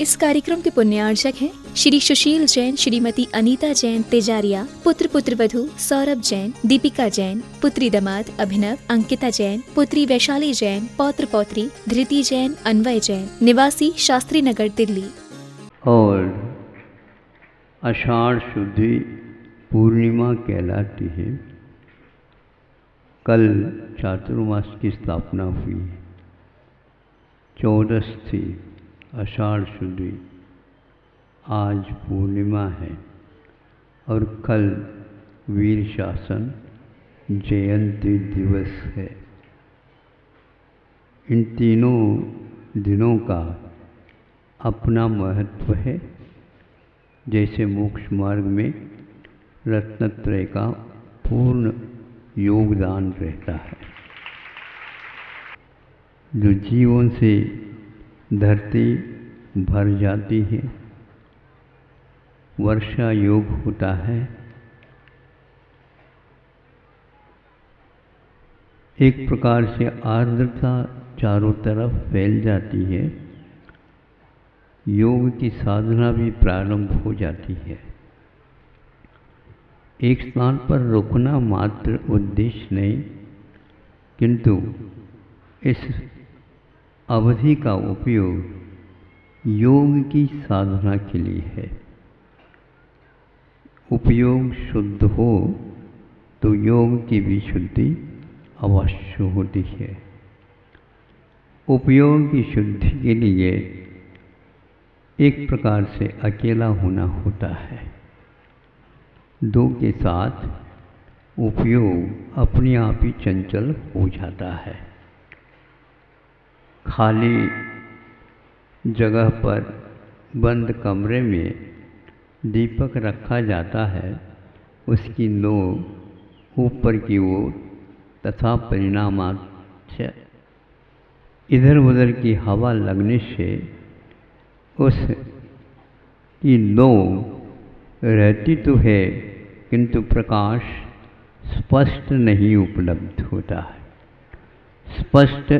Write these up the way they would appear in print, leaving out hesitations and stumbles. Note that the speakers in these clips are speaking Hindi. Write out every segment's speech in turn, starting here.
इस कार्यक्रम के पुण्यार्चक हैं श्री सुशील जैन, श्रीमती अनीता जैन तेजारिया, पुत्र पुत्रवधू सौरभ जैन, दीपिका जैन, पुत्री दामाद अभिनव, अंकिता जैन, पुत्री वैशाली जैन, पौत्र पौत्री धृति जैन, अन्वय जैन, निवासी शास्त्री नगर दिल्ली। और आषाढ़ शुद्धि पूर्णिमा कहलाती है। कल चातुर्मास की स्थापना हुई, चौदस थी आषाढ़ शुद्धि, आज पूर्णिमा है और कल वीर शासन जयंती दिवस है। इन तीनों दिनों का अपना महत्व है। जैसे मोक्ष मार्ग में रत्नत्रय का पूर्ण योगदान रहता है। जो जीवन से धरती भर जाती है, वर्षा योग होता है, एक प्रकार से आर्द्रता चारों तरफ फैल जाती है, योग की साधना भी प्रारंभ हो जाती है। एक स्थान पर रुकना मात्र उद्देश्य नहीं, किंतु इस अवधि का उपयोग योग की साधना के लिए है। उपयोग शुद्ध हो तो योग की भी शुद्धि अवश्य होती है। उपयोग की शुद्धि के लिए एक प्रकार से अकेला होना होता है। दो के साथ उपयोग अपने आप ही चंचल हो जाता है। खाली जगह पर बंद कमरे में दीपक रखा जाता है, उसकी नोक ऊपर की ओर तथा परिणामात इधर उधर की हवा लगने से उसकी नोक रहती तो है, किंतु प्रकाश स्पष्ट नहीं उपलब्ध होता है। स्पष्ट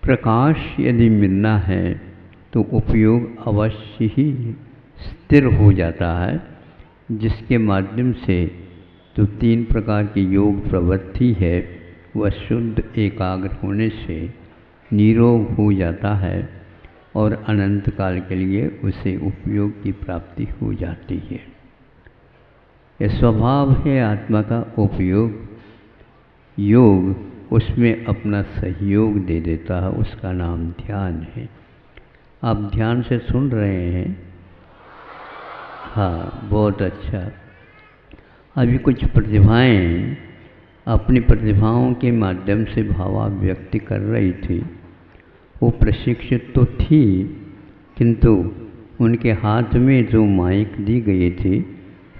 प्रकाश यदि मिलना है तो उपयोग अवश्य ही स्थिर हो जाता है, जिसके माध्यम से जो तीन प्रकार की योग प्रवृत्ति है वह शुद्ध एकाग्र होने से निरोग हो जाता है और अनंत काल के लिए उसे उपयोग की प्राप्ति हो जाती है। यह स्वभाव है आत्मा का उपयोग। योग उसमें अपना सहयोग दे देता है, उसका नाम ध्यान है। आप ध्यान से सुन रहे हैं? हाँ, बहुत अच्छा। अभी कुछ प्रतिभाएं अपनी प्रतिभाओं के माध्यम से भावाभिव्यक्ति कर रही थी। वो प्रशिक्षित तो थी, किंतु उनके हाथ में जो माइक दी गई थी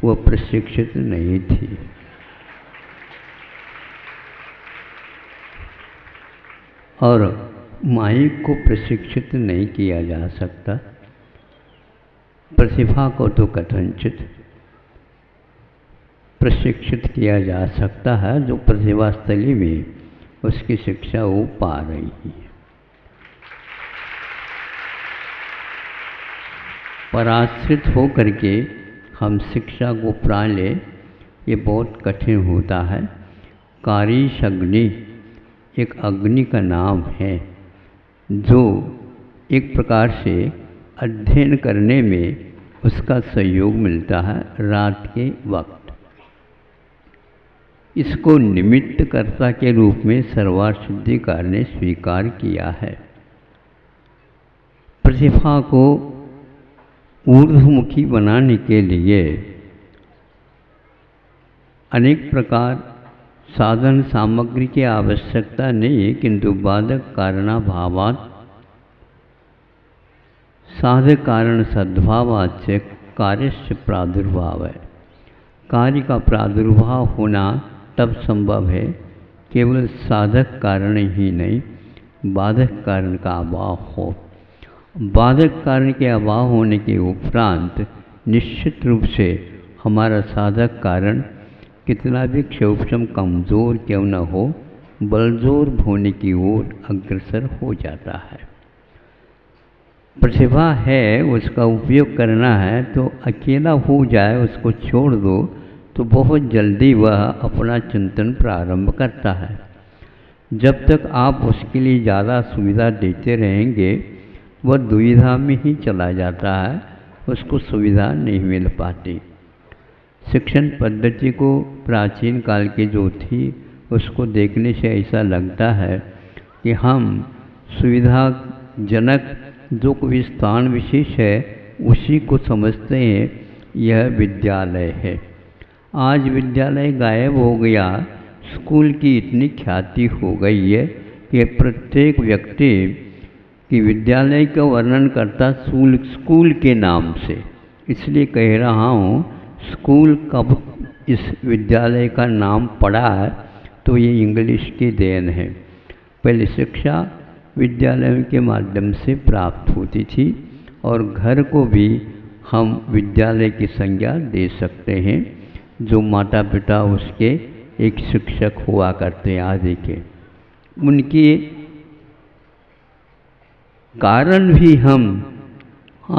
वह प्रशिक्षित नहीं थी। और माइक को प्रशिक्षित नहीं किया जा सकता। प्रतिभा को तो कथनचित प्रशिक्षित किया जा सकता है, जो प्रतिभा स्थली में उसकी शिक्षा वो पा रही है। पराश्रित हो करके हम शिक्षा को पा लें, ये बहुत कठिन होता है। कारीश अग्नि एक अग्नि का नाम है, जो एक प्रकार से अध्ययन करने में उसका सहयोग मिलता है रात के वक्त। इसको निमित्त कर्ता के रूप में सर्वासिद्धिकार ने स्वीकार किया है। प्रतिभा को ऊर्ध्वमुखी बनाने के लिए अनेक प्रकार साधन सामग्री की आवश्यकता नहीं है, किंतु बाधक कारणाभावात् साधक कारण सद्भावात् से कार्यस्य प्रादुर्भाव है। कार्य का प्रादुर्भाव होना तब संभव है केवल साधक कारण ही नहीं, बाधक कारण का अभाव हो। बाधक कारण के अभाव होने के उपरांत निश्चित रूप से हमारा साधक कारण कितना भी क्षोभम कमज़ोर क्यों न हो, बलजोर होने की ओर अग्रसर हो जाता है। प्रतिभा है उसका उपयोग करना है, तो अकेला हो जाए उसको छोड़ दो तो बहुत जल्दी वह अपना चिंतन प्रारंभ करता है। जब तक आप उसके लिए ज़्यादा सुविधा देते रहेंगे वह दुविधा में ही चला जाता है, उसको सुविधा नहीं मिल पाती। शिक्षण पद्धति को प्राचीन काल की जो थी उसको देखने से ऐसा लगता है कि हम सुविधाजनक जो कोई स्थान विशेष है उसी को समझते हैं यह विद्यालय है। आज विद्यालय गायब हो गया, स्कूल की इतनी ख्याति हो गई है कि प्रत्येक व्यक्ति कि विद्यालय का वर्णन करता स्कूल के नाम से। इसलिए कह रहा हूँ स्कूल कब इस विद्यालय का नाम पड़ा है तो ये इंग्लिश की देन है। पहले शिक्षा विद्यालयों के माध्यम से प्राप्त होती थी और घर को भी हम विद्यालय की संज्ञा दे सकते हैं। जो माता पिता उसके एक शिक्षक हुआ करते आदि के, उनके कारण भी हम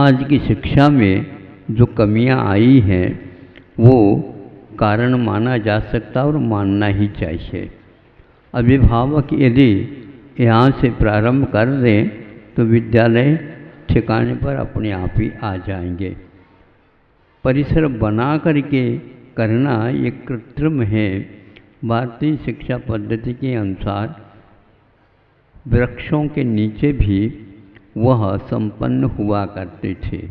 आज की शिक्षा में जो कमियां आई हैं वो कारण माना जा सकता और मानना ही चाहिए। अभिभावक यदि यहाँ से प्रारंभ कर दें तो विद्यालय ठिकाने पर अपने आप ही आ जाएंगे। परिसर बना करके करना एक कृत्रिम है। भारतीय शिक्षा पद्धति के अनुसार वृक्षों के नीचे भी वह संपन्न हुआ करते थे।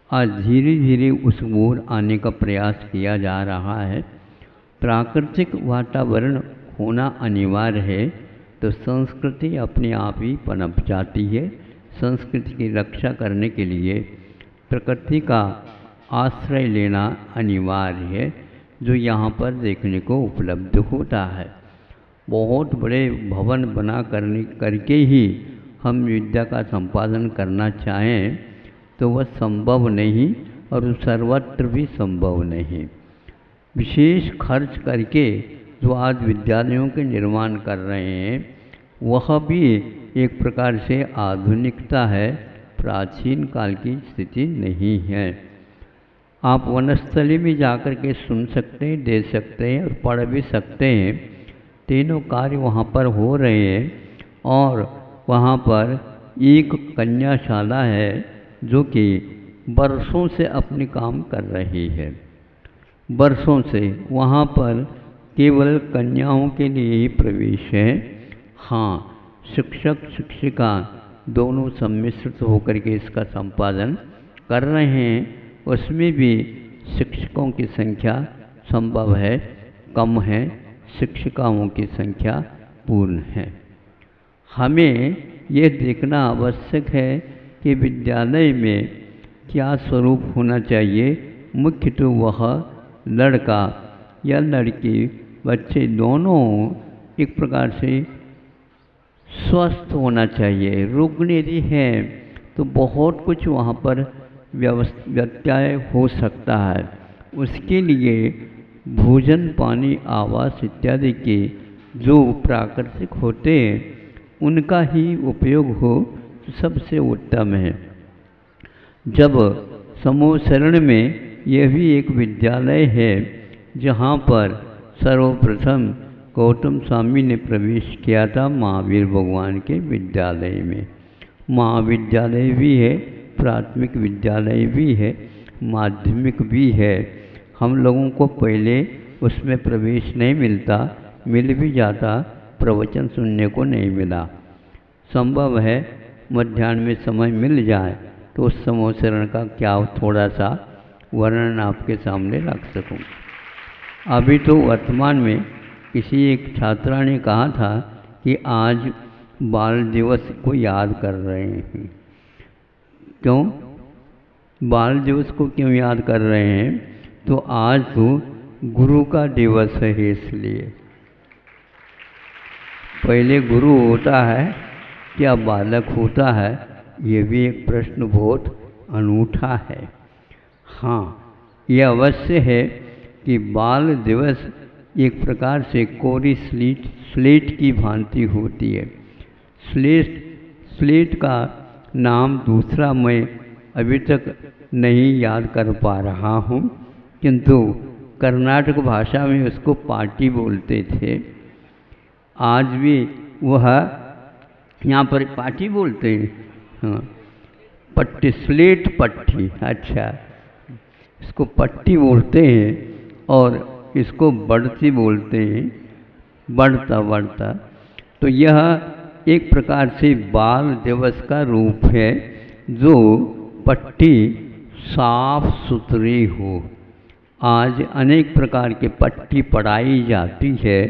आज धीरे धीरे उस ओर आने का प्रयास किया जा रहा है। प्राकृतिक वातावरण होना अनिवार्य है तो संस्कृति अपने आप ही पनप जाती है। संस्कृति की रक्षा करने के लिए प्रकृति का आश्रय लेना अनिवार्य है, जो यहाँ पर देखने को उपलब्ध होता है। बहुत बड़े भवन बना करके ही हम विद्या का संपादन करना चाहें तो वह संभव नहीं और सर्वत्र भी संभव नहीं। विशेष खर्च करके जो आज विद्यालयों के निर्माण कर रहे हैं वह भी एक प्रकार से आधुनिकता है, प्राचीन काल की स्थिति नहीं है। आप वनस्थली में जाकर के सुन सकते हैं, दे सकते हैं और पढ़ भी सकते हैं। तीनों कार्य वहाँ पर हो रहे हैं और वहाँ पर एक कन्याशाला है जो कि बरसों से अपने काम कर रही है। बरसों से वहाँ पर केवल कन्याओं के लिए ही प्रवेश है। हाँ, शिक्षक शिक्षिका दोनों सम्मिश्रित होकर के इसका संपादन कर रहे हैं। उसमें भी शिक्षकों की संख्या संभव है कम है, शिक्षिकाओं की संख्या पूर्ण है। हमें यह देखना आवश्यक है कि विद्यालय में क्या स्वरूप होना चाहिए। मुख्य तो वह लड़का या लड़की, बच्चे दोनों एक प्रकार से स्वस्थ होना चाहिए। रुग्ण यदि है तो बहुत कुछ वहाँ पर व्यत्यय हो सकता है। उसके लिए भोजन, पानी, आवास इत्यादि के जो प्राकृतिक होते हैं उनका ही उपयोग हो तो सबसे उत्तम है। जब समूह शरण में यह भी एक विद्यालय है जहाँ पर सर्वप्रथम गौतम स्वामी ने प्रवेश किया था महावीर भगवान के विद्यालय में। महाविद्यालय भी है, प्राथमिक विद्यालय भी है, माध्यमिक भी है। हम लोगों को पहले उसमें प्रवेश नहीं मिलता, मिल भी जाता प्रवचन सुनने को नहीं मिला। संभव है मध्याह्न में समय मिल जाए तो उस समूह शरण का क्या थोड़ा सा वर्णन आपके सामने रख सकूं। अभी तो वर्तमान में किसी एक छात्रा ने कहा था कि आज बाल दिवस को याद कर रहे हैं। क्यों बाल दिवस को क्यों याद कर रहे हैं? तो आज तो गुरु का दिवस है, इसलिए। पहले गुरु होता है क्या बालक होता है, ये भी एक प्रश्न बहुत अनूठा है। हाँ, यह अवश्य है कि बाल दिवस एक प्रकार से कोरी स्लेट की भांति होती है। स्लेट का नाम दूसरा मैं अभी तक नहीं याद कर पा रहा हूँ, किंतु कर्नाटक भाषा में उसको पाटी बोलते थे। आज भी वह यहाँ पर पाटी बोलते हैं। हाँ, पट्टी, स्लेट पट्टी, अच्छा, इसको पट्टी बोलते हैं और इसको बढ़ती बोलते हैं, बढ़ता बढ़ता। तो यह एक प्रकार से बाल दिवस का रूप है, जो पट्टी साफ सुथरी हो। आज अनेक प्रकार के पट्टी पढ़ाई जाती है,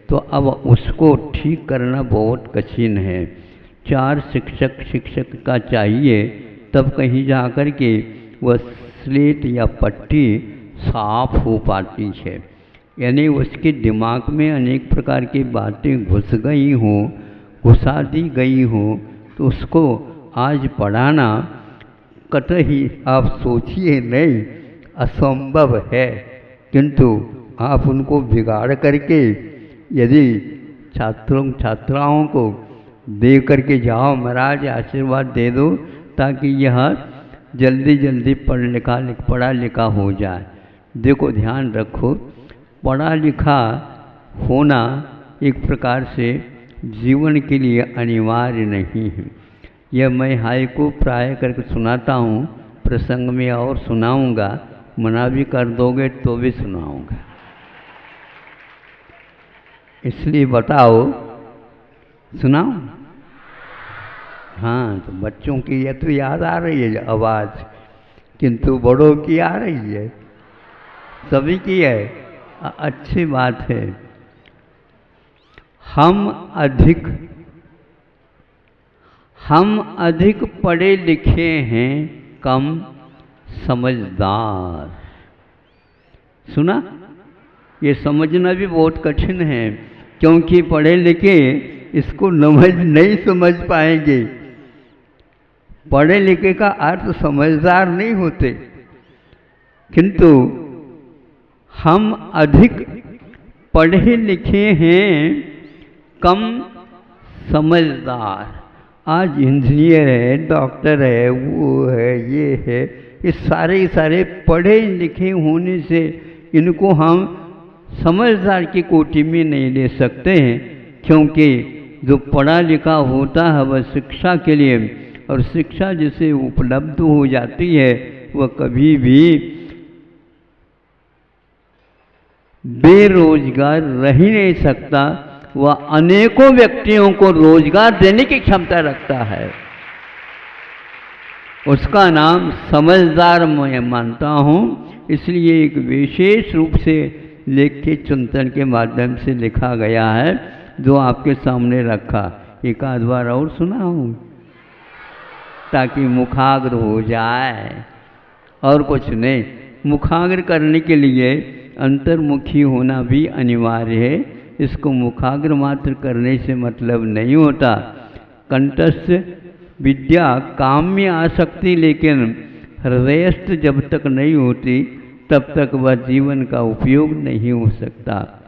तो अब उसको ठीक करना बहुत कठिन है। 4 शिक्षक का चाहिए, तब कहीं जा कर के वह स्लेट या पट्टी साफ हो पाती है। यानी उसके दिमाग में अनेक प्रकार की बातें घुस गई हों, घुसा दी गई हों, तो उसको आज पढ़ाना कतई आप सोचिए नहीं, असंभव है। किंतु आप उनको बिगाड़ करके यदि छात्राओं को दे करके जाओ, महाराज आशीर्वाद दे दो, ताकि यह जल्दी जल्दी पढ़ा लिखा हो जाए। देखो, ध्यान रखो, पढ़ा लिखा होना एक प्रकार से जीवन के लिए अनिवार्य नहीं है। यह मैं हाय को प्राय करके सुनाता हूँ, प्रसंग में और सुनाऊंगा, मना भी कर दोगे तो भी सुनाऊंगा। इसलिए बताओ, सुनाओ? हाँ, तो बच्चों की यह तो याद आ रही है आवाज़, किंतु बड़ों की आ रही है, सभी की है। अच्छी बात है। हम अधिक पढ़े लिखे हैं, कम समझदार। सुना? ये समझना भी बहुत कठिन है, क्योंकि पढ़े लिखे इसको नहीं समझ पाएंगे। पढ़े लिखे का अर्थ समझदार नहीं होते, किंतु हम अधिक पढ़े लिखे हैं, कम समझदार। आज इंजीनियर है, डॉक्टर है, वो है, ये है, ये सारे पढ़े लिखे होने से इनको हम समझदार की कोटि में नहीं ले सकते हैं, क्योंकि जो पढ़ा लिखा होता है वह शिक्षा के लिए, और शिक्षा जिसे उपलब्ध हो जाती है वह कभी भी बेरोजगार रह ही नहीं सकता। वह अनेकों व्यक्तियों को रोजगार देने की क्षमता रखता है। उसका नाम समझदार मैं मानता हूँ। इसलिए एक विशेष रूप से लेख के चिंतन के माध्यम से लिखा गया है, जो आपके सामने रखा। एक आध बार और सुनाऊं ताकि मुखाग्र हो जाए, और कुछ नहीं। मुखाग्र करने के लिए अंतर्मुखी होना भी अनिवार्य है। इसको मुखाग्र मात्र करने से मतलब नहीं होता। कंठस्थ विद्या काम में आ सकती, लेकिन हृदयस्थ जब तक नहीं होती तब तक वह जीवन का उपयोग नहीं हो सकता।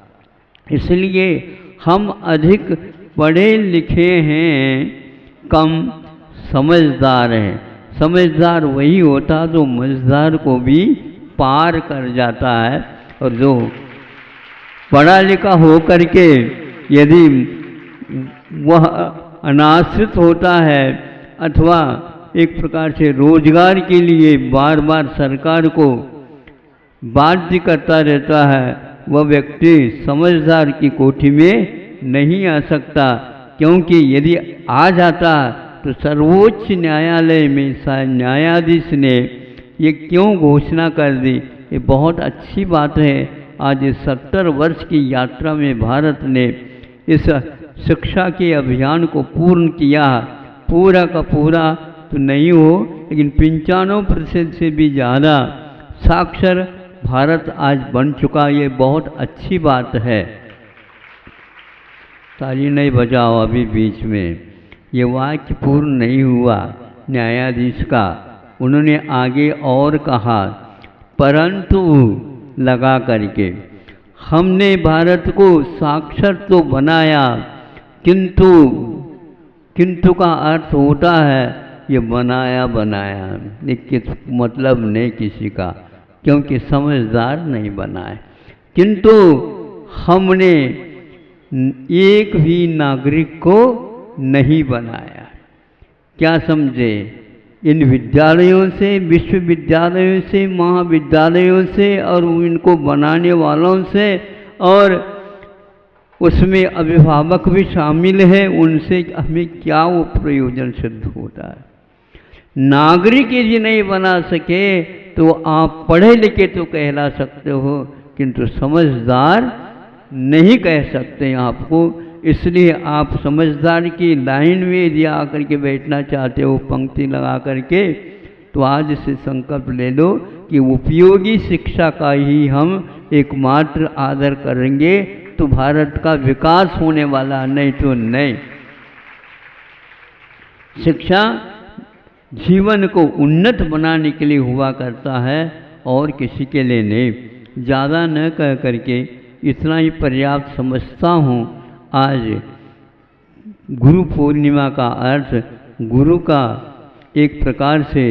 इसलिए हम अधिक पढ़े लिखे हैं, कम समझदार हैं। समझदार वही होता जो मझदार को भी पार कर जाता है, और जो पढ़ा लिखा हो करके यदि वह अनाश्रित होता है अथवा एक प्रकार से रोजगार के लिए बार बार सरकार को बाध्य करता रहता है, वह व्यक्ति समझदार की कोटि में नहीं आ सकता। क्योंकि यदि आ जाता तो सर्वोच्च न्यायालय में न्यायाधीश ने ये क्यों घोषणा कर दी? ये बहुत अच्छी बात है। आज 70 वर्ष की यात्रा में भारत ने इस शिक्षा के अभियान को पूर्ण किया। पूरा का पूरा तो नहीं हो, लेकिन 95% से भी ज़्यादा साक्षर भारत आज बन चुका। ये बहुत अच्छी बात है। ताली नहीं बजाओ अभी बीच में। ये वाक्य पूर्ण नहीं हुआ न्यायाधीश का। उन्होंने आगे और कहा, परंतु लगा करके हमने भारत को साक्षर तो बनाया, किंतु का अर्थ होता है ये बनाया बनाया, ये मतलब नहीं किसी का, क्योंकि समझदार नहीं बना है। किंतु हमने एक भी नागरिक को नहीं बनाया। क्या समझे? इन विद्यालयों से, विश्वविद्यालयों से, महाविद्यालयों से और इनको बनाने वालों से, और उसमें अभिभावक भी शामिल है, उनसे हमें क्या वो प्रयोजन सिद्ध होता है? नागरिक यदि नहीं बना सके तो आप पढ़े लिखे तो कहला सकते हो, किंतु समझदार नहीं कह सकते आपको। इसलिए आप समझदार की लाइन में यदि आकर के बैठना चाहते हो, पंक्ति लगा करके, तो आज से संकल्प ले लो कि उपयोगी शिक्षा का ही हम एकमात्र आदर करेंगे, तो भारत का विकास होने वाला, नहीं तो नहीं। शिक्षा जीवन को उन्नत बनाने के लिए हुआ करता है और किसी के लिए नहीं। ज़्यादा न कह करके इतना ही पर्याप्त समझता हूँ। आज गुरु पूर्णिमा का अर्थ, गुरु का एक प्रकार से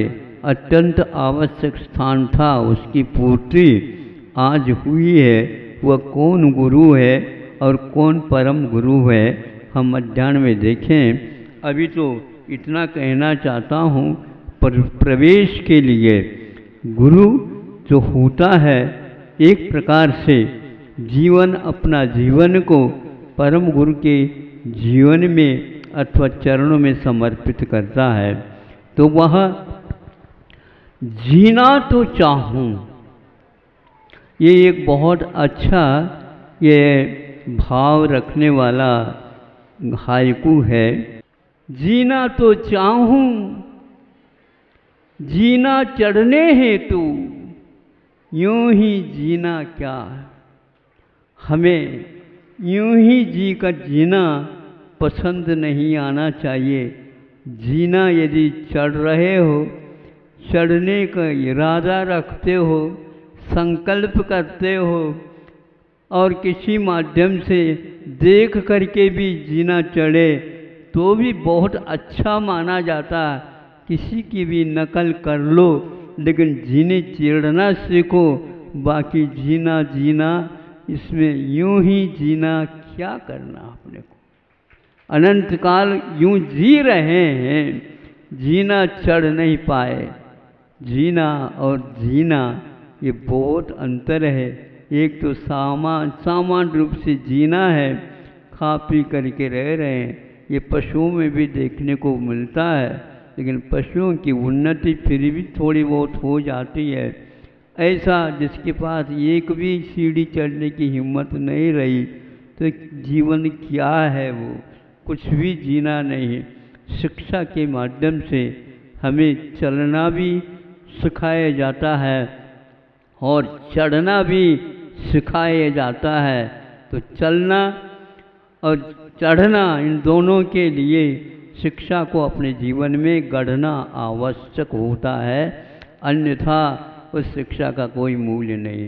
अत्यंत आवश्यक स्थान था, उसकी पूर्ति आज हुई है। वह कौन गुरु है और कौन परम गुरु है, हम अध्ययन में देखें। अभी तो इतना कहना चाहता हूँ, पर प्रवेश के लिए गुरु जो होता है, एक प्रकार से जीवन, अपना जीवन को परम गुरु के जीवन में अथवा चरणों में समर्पित करता है। तो वह जीना तो चाहूँ, ये एक बहुत अच्छा ये भाव रखने वाला हायकू है। जीना तो चाहूँ, जीना चढ़ने हेतु, यूं ही जीना क्या। हमें यूं ही जी कर जीना पसंद नहीं आना चाहिए। जीना यदि चढ़ रहे हो, चढ़ने का इरादा रखते हो, संकल्प करते हो, और किसी माध्यम से देख करके भी जीना चढ़े तो भी बहुत अच्छा माना जाता है। किसी की भी नकल कर लो, लेकिन जीने चिढ़ना सीखो। बाकी जीना जीना, इसमें यूं ही जीना क्या करना अपने को। अनंत काल यूं जी रहे हैं, जीना चढ़ नहीं पाए। जीना और जीना ये बहुत अंतर है। एक तो सामान्य रूप से जीना है, खा पी करके रह रहे हैं, ये पशुओं में भी देखने को मिलता है। लेकिन पशुओं की उन्नति फिर भी थोड़ी बहुत हो जाती है। ऐसा जिसके पास एक भी सीढ़ी चढ़ने की हिम्मत नहीं रही, तो जीवन क्या है? वो कुछ भी जीना नहीं है। शिक्षा के माध्यम से हमें चलना भी सिखाया जाता है और चढ़ना भी सिखाया जाता है। तो चलना और चढ़ना, इन दोनों के लिए शिक्षा को अपने जीवन में गढ़ना आवश्यक होता है, अन्यथा उस शिक्षा का कोई मूल्य नहीं।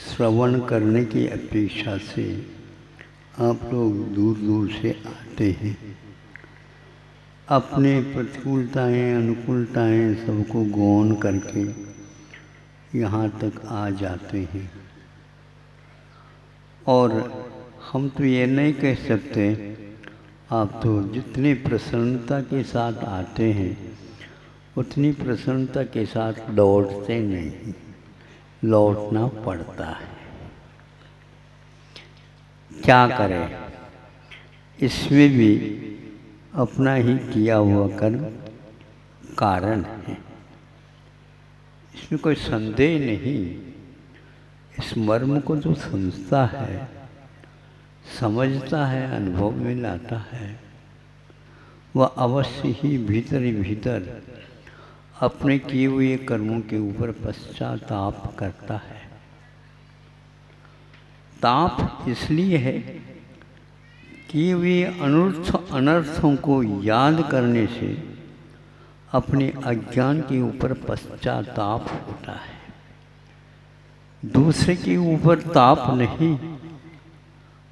श्रवण करने की अपेक्षा से आप लोग दूर दूर से आते हैं, अपने प्रतिकूलताएं अनुकूलताएं सबको गौण करके यहाँ तक आ जाते हैं। और हम तो ये नहीं कह सकते, आप तो जितनी प्रसन्नता के साथ आते हैं उतनी प्रसन्नता के साथ लौटते नहीं, लौटना पड़ता है। क्या करें? इसमें भी अपना ही किया हुआ कर्म कारण है, इसमें कोई संदेह नहीं। इस मर्म को जो समझता है, समझता है, अनुभव में लाता है, वह अवश्य ही भीतर ही भीतर अपने किए हुए कर्मों के ऊपर पश्चाताप करता है। ताप इसलिए है, किए हुए अनर्थों को याद करने से अपने अज्ञान के ऊपर पश्चाताप होता है। दूसरे के ऊपर ताप नहीं,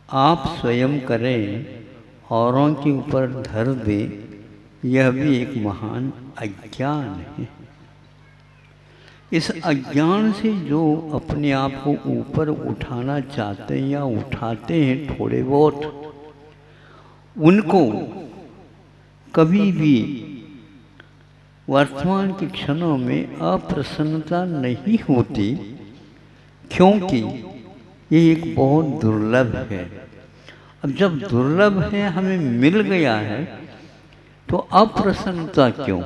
आप स्वयं करें, औरों के ऊपर धर दे, यह भी एक महान अज्ञान है। इस अज्ञान से जो अपने आप को ऊपर उठाना चाहते हैं या उठाते हैं थोड़े बहुत, उनको कभी भी वर्तमान के क्षणों में अप्रसन्नता नहीं होती, क्योंकि ये एक बहुत दुर्लभ है। अब जब दुर्लभ है, हमें मिल गया है, तो अप्रसन्नता क्यों?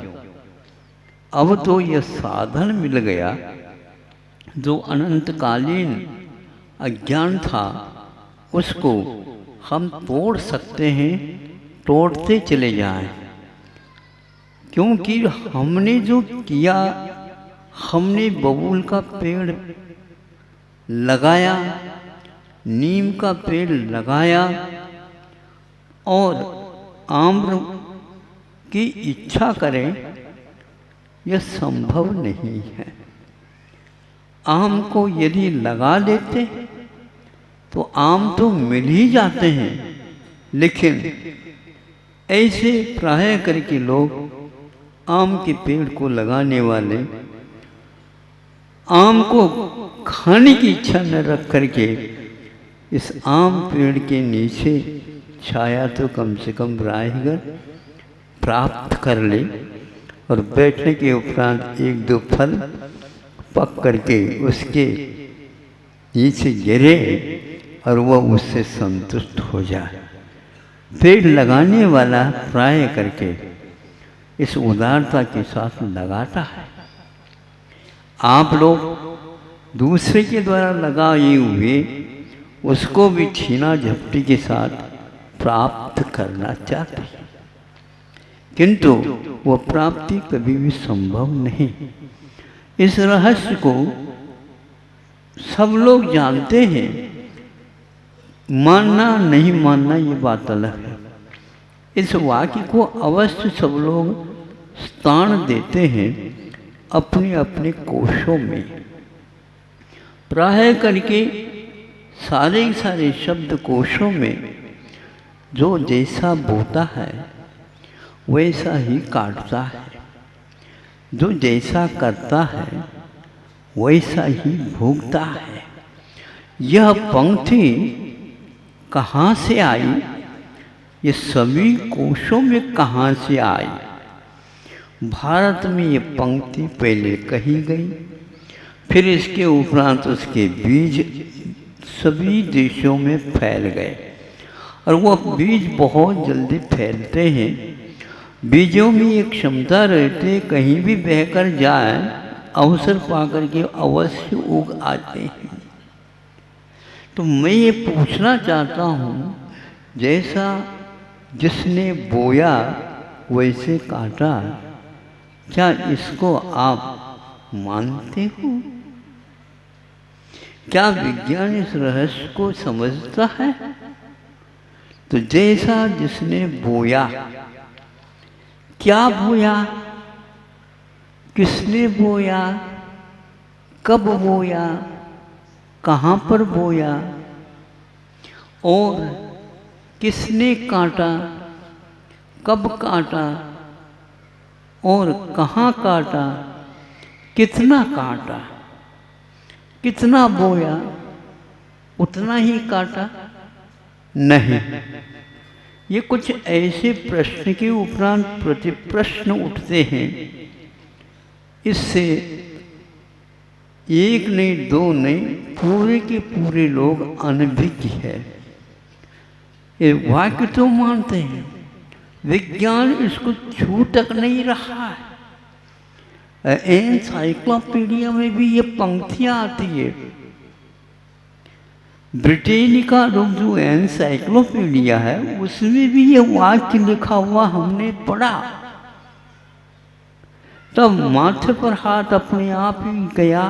अब तो यह साधन मिल गया जो अनंतकालीन अज्ञान था, उसको हम तोड़ सकते हैं, तोड़ते चले जाएं। क्योंकि हमने जो किया, हमने बबूल का पेड़ लगाया, नीम का पेड़ लगाया और आम्र की इच्छा करें, यह संभव नहीं है। आम को यदि लगा देते तो आम तो मिल ही जाते हैं, लेकिन ऐसे प्राय करके लोग आम के पेड़ को लगाने वाले आम को खाने की इच्छा न रख करके इस आम पेड़ के नीचे छाया तो कम से कम राहगर प्राप्त कर ले और बैठने के उपरांत एक दो फल पक करके उसके नीचे गिरे और वह उससे संतुष्ट हो जाए। पेड़ लगाने वाला प्राय करके इस उदारता के साथ लगाता है। आप लोग दूसरे के द्वारा लगाए हुए उसको भी छीना झपटी के साथ प्राप्त करना चाहते हैं, किंतु वह प्राप्ति कभी भी संभव नहीं। इस रहस्य को सब लोग जानते हैं, मानना नहीं मानना ये बात अलग है। इस वाक्य को अवश्य सब लोग स्थान देते हैं अपने अपने कोशों में। प्राय करके सारे सारे शब्द कोशों में जो जैसा बोता है वैसा ही काटता है, जो जैसा करता है वैसा ही भोगता है। यह पंक्ति कहाँ से आई? ये सभी कोशों में कहाँ से आई? भारत में ये पंक्ति पहले कही गई, फिर इसके उपरांत उसके बीज सभी देशों में फैल गए और वह बीज बहुत जल्दी फैलते हैं। बीजों में एक क्षमता रहती है, कहीं भी बहकर जाए अवसर पाकर के अवश्य उग आते हैं। तो मैं ये पूछना चाहता हूँ, जैसा जिसने बोया वैसे काटा, क्या इसको आप मानते हो? क्या विज्ञान इस रहस्य को समझता है? तो जैसा जिसने बोया, क्या बोया, किसने बोया, कब बोया, कहाँ पर बोया और किसने काटा, कब काटा और कहाँ काटा, कितना काटा, कितना बोया, उतना ही काटा? नहीं। ये कुछ ऐसे प्रश्न के उपरांत प्रति प्रश्न उठते हैं। इससे एक नहीं, दो नहीं, पूरे के पूरे लोग अनभिज्ञ है। ये वाक्य तो मानते हैं, विज्ञान इसको छू तक नहीं रहा है। एनसाइक्लोपीडिया में भी ये पंक्तियां आती है। ब्रिटेनिका जो एनसाइक्लोपीडिया है उसमें भी ये वाक्य लिखा हुआ हमने पढ़ा, तब माथे पर हाथ अपने आप ही गया।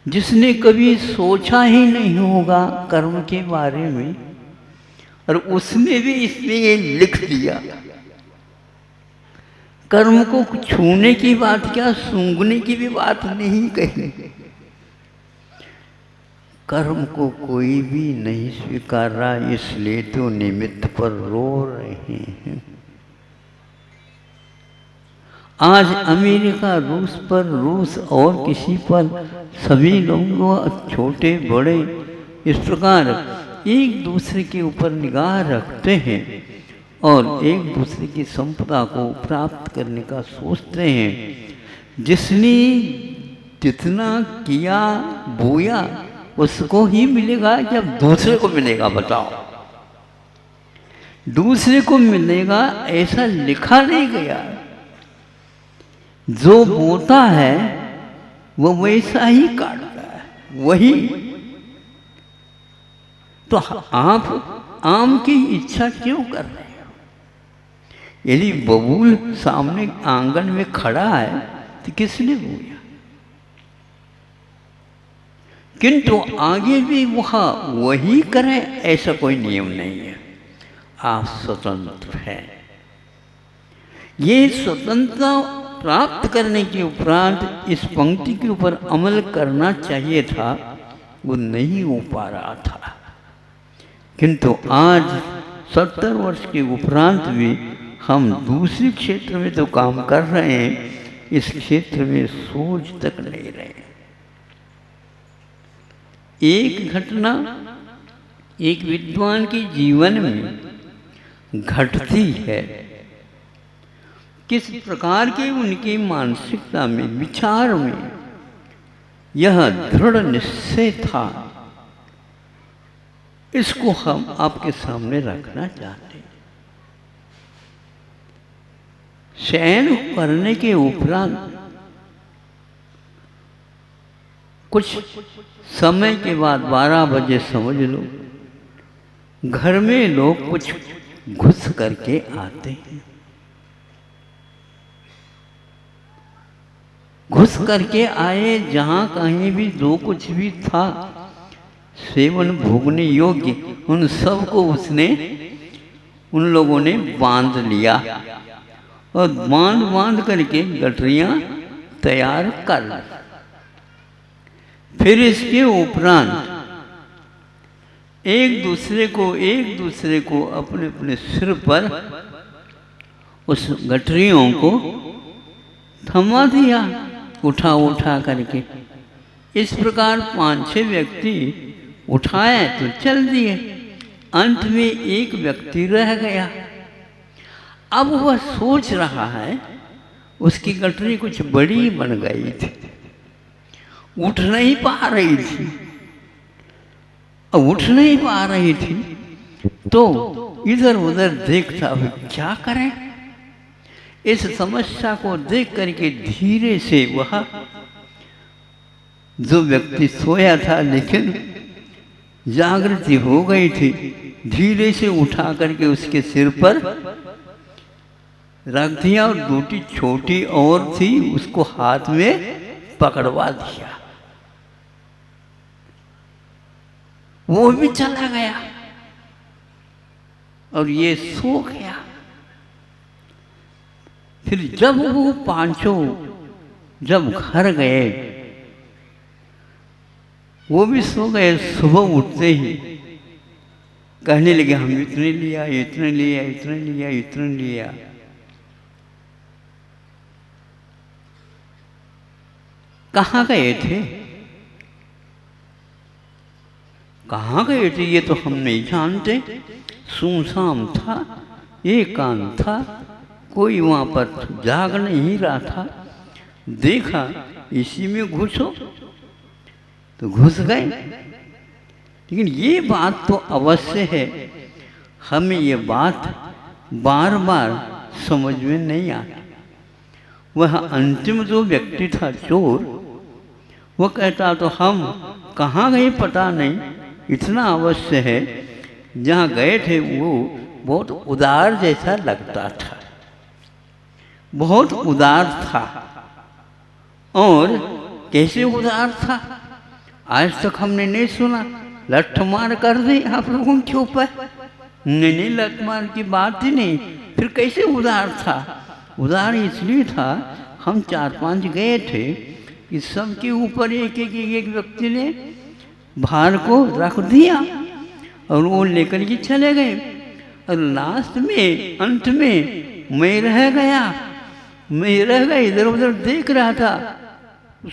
जिसने कभी सोचा ही नहीं होगा कर्म के बारे में, और उसने भी इसमें ये लिख दिया। कर्म को छूने की बात क्या, सूंघने की भी बात नहीं कही। कर्म को कोई भी नहीं स्वीकार रहा, इसलिए तो निमित्त पर रो रहे हैं। आज अमेरिका रूस पर, रूस और किसी पर, सभी लोग छोटे बड़े इस प्रकार एक दूसरे के ऊपर निगाह रखते हैं और एक दूसरे की संपदा को प्राप्त करने का सोचते हैं। जिसने जितना किया बोया उसको ही मिलेगा, जब दूसरे को मिलेगा। बताओ, दूसरे को मिलेगा ऐसा लिखा नहीं गया। जो बोता है वो वैसा ही काटता है, वही। तो आप आम की इच्छा क्यों कर रहे हो? यदि बबूल सामने आंगन में खड़ा है तो किसने बोया? किंतु आगे भी वही करें ऐसा कोई नियम नहीं है। आप स्वतंत्र हैं। ये स्वतंत्रता प्राप्त करने के उपरांत इस पंक्ति के ऊपर अमल करना चाहिए था, वो नहीं हो पा रहा था। किंतु आज 70 वर्ष के उपरांत भी हम दूसरे क्षेत्र में तो काम कर रहे हैं, इस क्षेत्र में सोच तक नहीं रहे। एक घटना एक विद्वान के जीवन में घटती है, किस प्रकार के उनकी मानसिकता में, विचार में यह दृढ़ निश्चय था, इसको हम आपके सामने रखना चाहते हैं। शयन करने के उपरांत कुछ समय के बाद 12 बजे समझ लो, घर में लोग कुछ घुस करके आते हैं। घुस करके आए, जहाँ कहीं भी जो कुछ भी था सेवन भोगने योग्य, उन सब को उन लोगों ने बांध लिया और बांध करके गठरियाँ तैयार कर ली। फिर इसके उपरांत एक दूसरे को अपने अपने सिर पर उस गठरियों को थमा दिया, उठा करके। इस प्रकार 5-6 व्यक्ति उठाए तो चल दिए। अंत में एक व्यक्ति रह गया। अब वह सोच रहा है, उसकी गठरी कुछ बड़ी बन गई थी, उठ नहीं पा रही थी, तो इधर उधर देखता हुआ क्या करें। इस समस्या को देख करके धीरे से वह जो व्यक्ति सोया था लेकिन जागृति हो गई थी, धीरे से उठा करके उसके सिर पर रख दिया और दूसरी छोटी और थी उसको हाथ में पकड़वा दिया। वो भी चला गया और ये सो गया। फिर जब वो 5 जब घर गए, वो भी सो गए। सुबह उठते ही कहने लगे, हम इतने लिया। कहाँ गए थे ये तो हम नहीं जानते। सुनसान था, एकांत था, कोई वहाँ पर जाग नहीं रहा था। देखा इसी में घुसो तो घुस गए। लेकिन ये बात तो अवश्य है, हमें ये बात बार बार समझ में नहीं आती। वह अंतिम जो व्यक्ति था चोर, वो कहता तो हम कहाँ गए पता नहीं, इतना अवश्य है जहाँ गए थे वो बहुत उदार जैसा लगता था, बहुत उदार था। और कैसे उदार था आज तक हमने नहीं सुना। लठमार कर दी आप लोगों के ऊपर? नहीं, लठमार की बात ही नहीं। फिर कैसे उदार था? उदार इसलिए था, हम 4-5 गए थे कि सबके ऊपर एक व्यक्ति ने भार को रख दिया और वो लेकर के चले गए। और लास्ट में अंत में मैं रह गया, इधर उधर देख रहा था।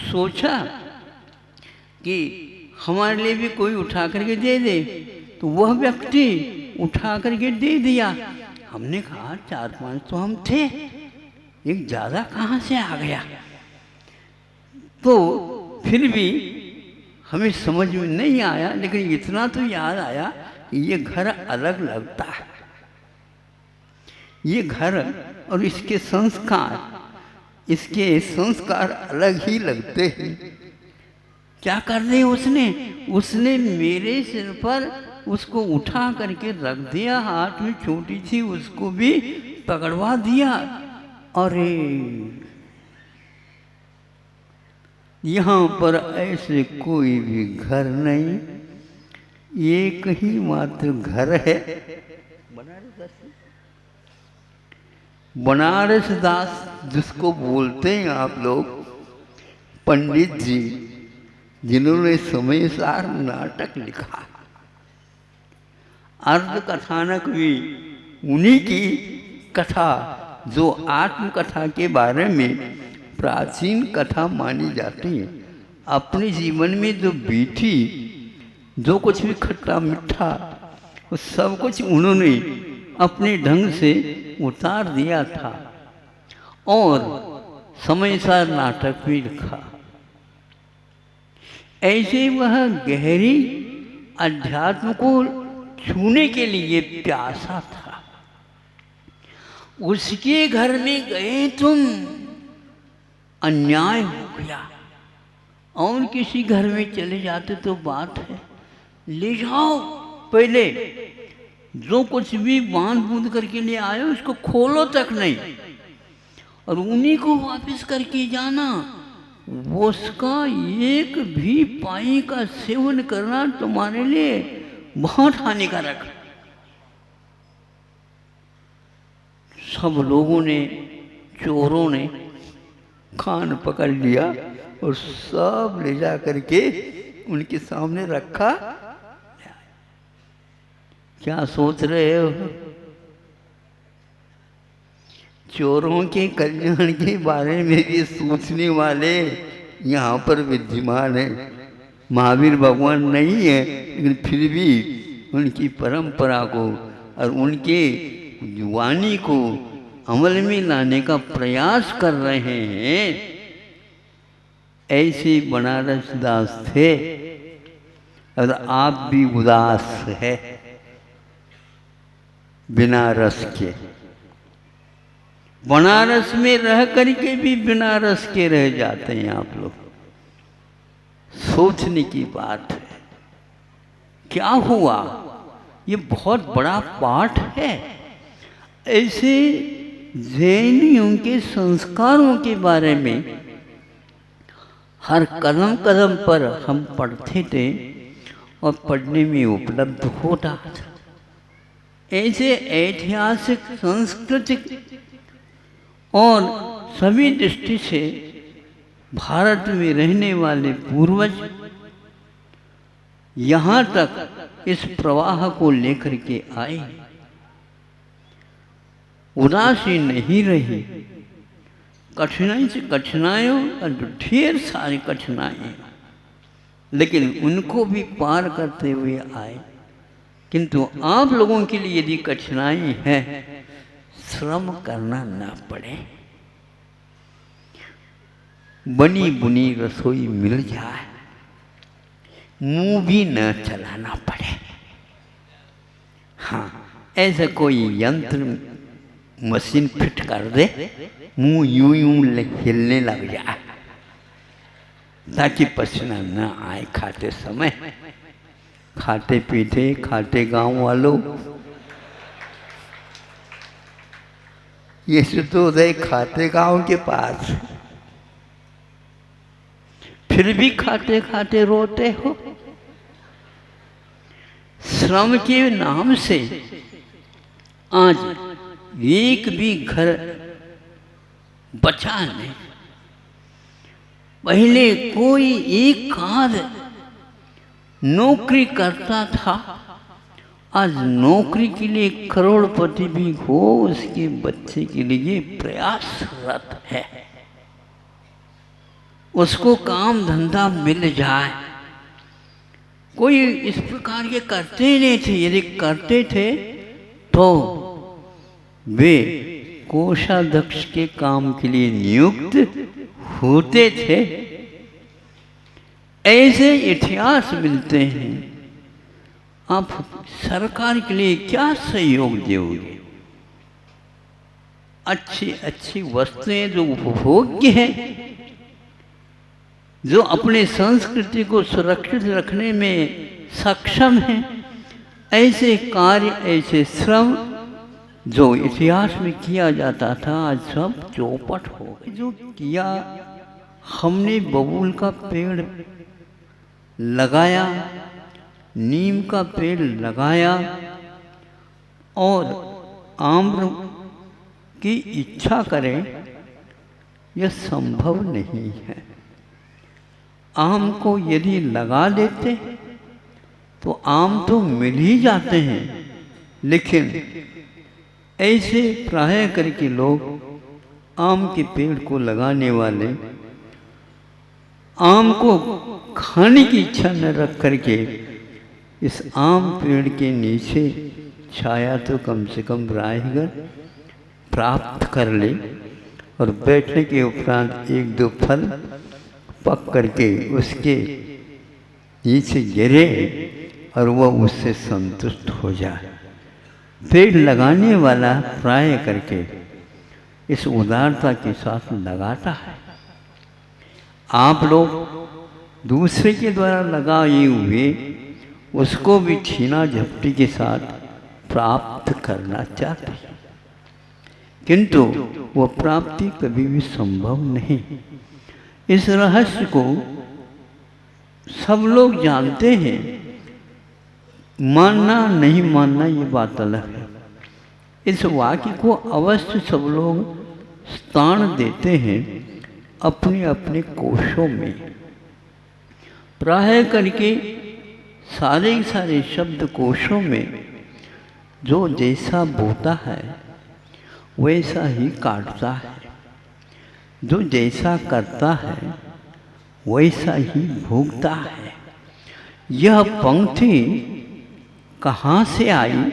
सोचा कि हमारे लिए भी कोई उठा करके दे दे, तो वह व्यक्ति उठा करके दे दिया। हमने कहा 4-5 तो हम थे, एक ज़्यादा कहाँ से आ गया। तो फिर भी हमें समझ में नहीं आया, लेकिन इतना तो याद आया कि ये घर अलग लगता है, ये घर और इसके संस्कार अलग ही लगते हैं। क्या कर दे उसने मेरे सिर पर उसको उठा करके रख दिया, हाथ में छोटी सी उसको भी पकड़वा दिया। अरे यहाँ पर ऐसे कोई भी घर नहीं, एक ही मात्र घर है, बनारस दास जिसको बोलते हैं आप लोग, पंडित जी, जिन्होंने समय सार नाटक लिखा। अर्ध कथानक भी उन्हीं की कथा, जो आत्मकथा के बारे में प्राचीन कथा मानी जाती है। अपने जीवन में जो बीती, जो कुछ भी खट्टा मीठा, वो सब कुछ उन्होंने अपने ढंग से उतार दिया था और समय सार नाटक भी लिखा। ऐसे वह गहरी अध्यात्म को छूने के लिए प्यासा था। उसके घर में गए तुम, अन्याय हो गया। और किसी घर में चले जाते तो बात है, ले जाओ, पहले जो कुछ भी बांध बूंद करके ले आए उसको खोलो तक नहीं, और उन्हीं को वापस करके जाना। उसका एक भी पाई का सेवन करना तुम्हारे लिए बहुत हानिकारक है। सब लोगों ने, चोरों ने कान पकड़ लिया और सब ले जा करके उनके सामने रखा। क्या सोच रहे हो? चोरों के कल्याण के बारे में भी सोचने वाले यहाँ पर विद्यमान है। महावीर भगवान नहीं है, लेकिन फिर भी उनकी परंपरा को और उनके वाणी को अमल में लाने का प्रयास कर रहे हैं। ऐसे बनारस दास थे और आप भी उदास है बिना रस के। बनारस में रह करके भी बिना रस के रह जाते हैं आप लोग। सोचने की बात है, क्या हुआ? ये बहुत बड़ा पाठ है। ऐसे जैनियों के संस्कारों के बारे में हर कदम कदम पर हम पढ़ते थे और पढ़ने में उपलब्ध होता था। ऐसे ऐतिहासिक, सांस्कृतिक और सभी दृष्टि से भारत में रहने वाले पूर्वज यहाँ तक इस प्रवाह को लेकर के आए, उदासी नहीं रही। कठिनाई से कठिनाइयों का ढेर सारी कठिनाई, लेकिन उनको भी पार करते हुए आए। किंतु आप लोगों के लिए यदि कठिनाई है, श्रम करना ना पड़े, बनी बुनी रसोई मिल जाए, मुंह भी न चलाना पड़े। हाँ, ऐसा कोई यंत्र मशीन फिट कर दे, मुंह यूं हिलने लग जाए, ताकि पसीना न आए खाते समय। खाते पीते, खाते गांव वालों, ये तो रहे खाते गांव के पास, फिर भी खाते खाते रोते हो। श्रम के नाम से आज एक भी घर बचा नहीं। पहले कोई एक आध नौकरी करता था, आज नौकरी के लिए करोड़पति भी हो, उसके बच्चे के लिए प्रयासरत है। उसको काम धंधा मिल जाए। कोई इस प्रकार के करते ही नहीं थे। यदि करते थे तो वे कोषाध्यक्ष के काम के लिए नियुक्त होते थे। ऐसे इतिहास मिलते हैं। आप सरकार के लिए क्या सहयोग दोगे? अच्छी अच्छी वस्तुएं जो उपभोग्य हैं, जो अपने संस्कृति को सुरक्षित रखने में सक्षम हैं, ऐसे कार्य, ऐसे श्रम जो इतिहास में किया जाता था, आज सब चौपट हो गए। जो किया, हमने बबूल का पेड़ लगाया, नीम का पेड़ लगाया और आम्र की इच्छा करें, यह संभव नहीं है। आम को यदि लगा लेते तो आम तो मिल ही जाते हैं, लेकिन ऐसे प्राय करके लोग आम के पेड़ को लगाने वाले आम को खाने की इच्छा न रख करके इस आम पेड़ के नीचे छाया तो कम से कम राहगर प्राप्त कर ले और बैठने के उपरांत एक दो फल पक करके उसके नीचे गिरे और वह उससे संतुष्ट हो जाए। पेड़ लगाने वाला प्राय करके इस उदारता के साथ लगाता है। आप लोग दूसरे के द्वारा लगाए हुए उसको भी छीना झपटी के साथ प्राप्त करना चाहते हैं, किंतु वह प्राप्ति कभी भी संभव नहीं। इस रहस्य को सब लोग जानते हैं, मानना नहीं मानना ये बात अलग है। इस वाक्य को अवश्य सब लोग स्थान देते हैं अपने अपने कोशों में। प्राय करके सारे सारे शब्द कोशों में जो जैसा बोता है वैसा ही काटता है, जो जैसा करता है वैसा ही भोगता है। यह पंक्ति कहाँ से आई?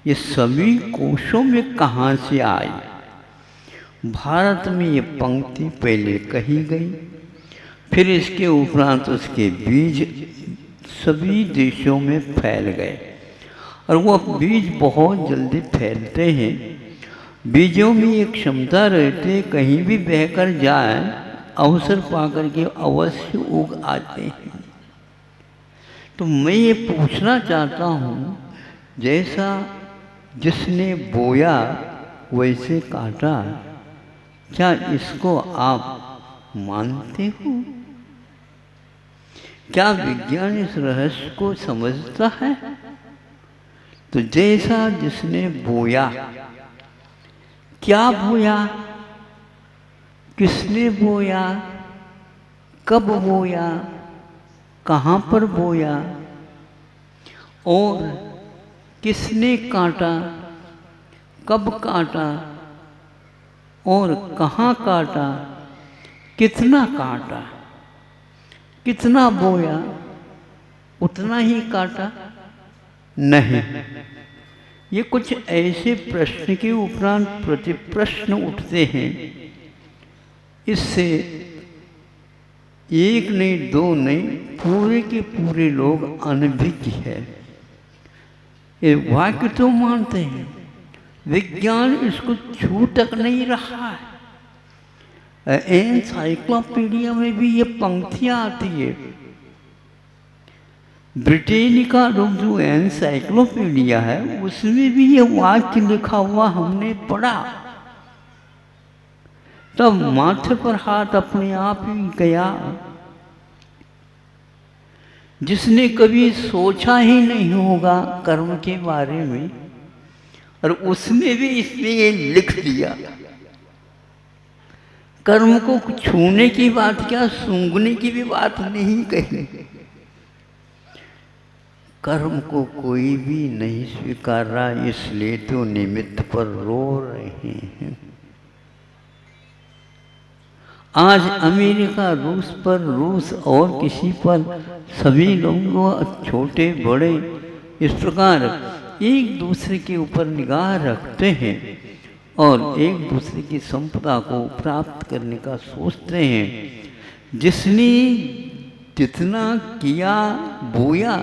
ये सभी कोशों में कहाँ से आई? भारत में ये पंक्ति पहले कही गई, फिर इसके उपरांत उसके बीज सभी देशों में फैल गए और वह बीज बहुत जल्दी फैलते हैं। बीजों में एक क्षमता रहती है, कहीं भी बहकर जाए अवसर पाकर के अवश्य उग आते हैं। तो मैं ये पूछना चाहता हूँ, जैसा जिसने बोया वैसे काटा, क्या इसको आप मानते हो? क्या विज्ञान इस रहस्य को समझता है? तो जैसा जिसने बोया, क्या बोया, किसने बोया, कब बोया, कहाँ पर बोया और किसने काटा, कब काटा और कहाँ काटा, कितना काटा, कितना बोया, उतना ही काटा? नहीं। ये कुछ ऐसे प्रश्न के उपरांत प्रति प्रश्न उठते हैं। इससे एक नहीं, दो नहीं, पूरे के पूरे लोग अनभिज्ञ है। ये वाक्य तो मानते हैं, विज्ञान इसको छू तक नहीं रहा है। एनसाइक्लोपीडिया में भी ये पंक्तियां आती है। ब्रिटेनिका जो एनसाइक्लोपीडिया है उसमें भी ये वाक्य लिखा हुआ हमने पढ़ा। तब माथे पर हाथ अपने आप ही गया। जिसने कभी सोचा ही नहीं होगा कर्म के बारे में, और उसने भी इसलिए लिख दिया। कर्म को छूने की बात क्या, सूंघने की भी बात नहीं कही। कर्म को कोई भी नहीं स्वीकार रहा, इसलिए तो निमित्त पर रो रहे हैं। आज अमेरिका रूस और किसी पर सभी लोग छोटे बड़े इस प्रकार एक दूसरे के ऊपर निगाह रखते हैं और एक दूसरे की संपदा को प्राप्त करने का सोचते हैं। जिसने जितना किया बोया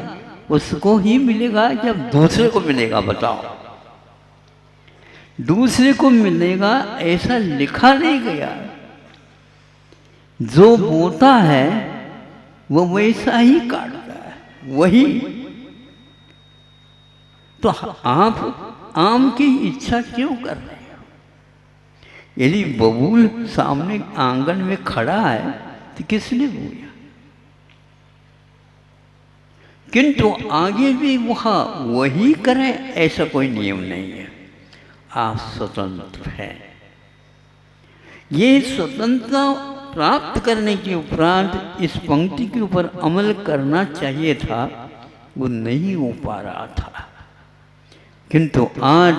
उसको ही मिलेगा, जब दूसरे को मिलेगा। बताओ, दूसरे को मिलेगा ऐसा लिखा नहीं गया। जो बोता है वो वैसा ही काटता है, वही। तो आप आम की इच्छा क्यों कर रहे हो? यदि बबूल सामने आंगन में खड़ा है तो किसने बोया? किंतु आगे भी वही करें ऐसा कोई नियम नहीं है। आप स्वतंत्र हैं। ये स्वतंत्रता प्राप्त करने के उपरांत इस पंक्ति के ऊपर अमल करना चाहिए था, वो नहीं हो पा रहा था। किंतु आज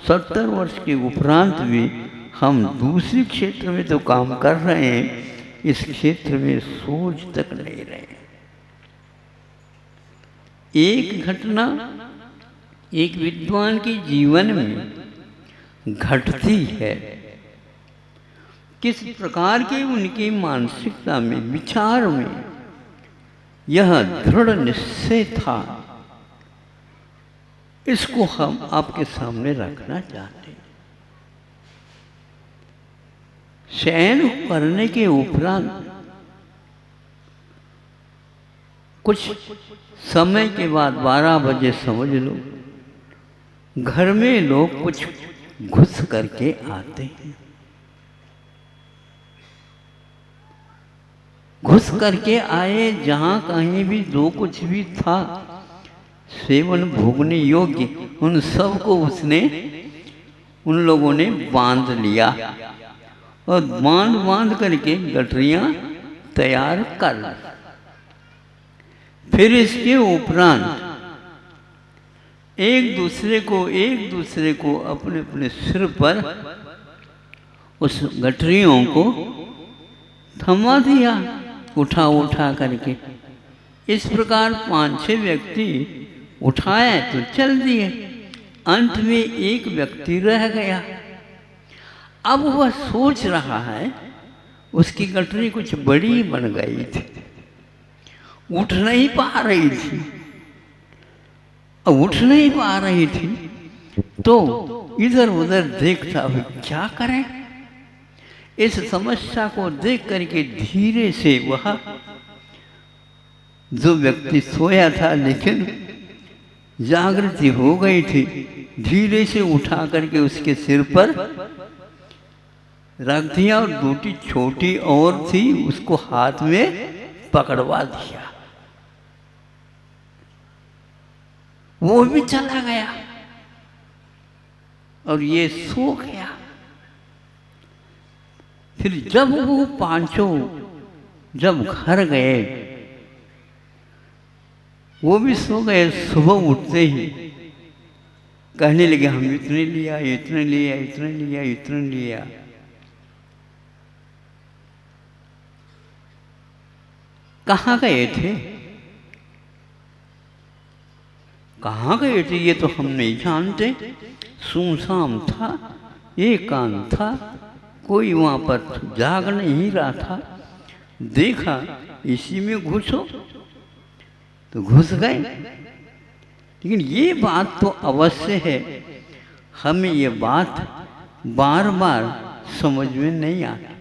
70 वर्ष के उपरांत भी हम दूसरे क्षेत्र में तो काम कर रहे हैं, इस क्षेत्र में सोच तक नहीं रहे। एक घटना एक विद्वान के जीवन में घटती है, किस प्रकार के उनकी मानसिकता में, विचार में यह दृढ़ निश्चय था, इसको हम आपके सामने रखना चाहते हैं। शयन करने के उपरांत कुछ समय के बाद 12 बजे समझ लो, घर में लोग कुछ घुस करके आते हैं। घुस करके आए, जहां कहीं भी जो कुछ भी था सेवन भोगने योग्य, उन सब को उन लोगों ने बांध लिया और बांध करके गठरियां तैयार कर ली। फिर इसके उपरांत एक दूसरे को अपने अपने सिर पर उस गठरियों को थमा दिया, उठा करके। इस प्रकार 5-6 व्यक्ति उठाए तो चल दिए। अंत में एक व्यक्ति रह गया। अब वह सोच रहा है, उसकी गठरी कुछ बड़ी बन गई थी, उठ नहीं पा रही थी। उठ नहीं पा रही थी तो इधर उधर देखता हुआ क्या करें। इस समस्या को देख करके धीरे से वह जो व्यक्ति सोया था लेकिन जागृति हो गई थी, धीरे से उठा करके उसके सिर पर रख दिया और दूटी छोटी और थी उसको हाथ में पकड़वा दिया। वो भी चला गया और ये सो गया। फिर जब वो 5 जब घर गए, वो भी सो गए। सुबह उठते ही कहने लगे, हम इतने लिया, इतने लिया, इतने लिया, इतने लिया। कहाँ गए थे, कहाँ गए थे ये तो हम नहीं जानते। सुनसान था, एकांत था, कोई वहाँ पर जाग नहीं रहा था। देखा इसी में घुसो तो घुस गए। लेकिन ये बात तो अवश्य है, हमें ये बात बार बार समझ में नहीं आती।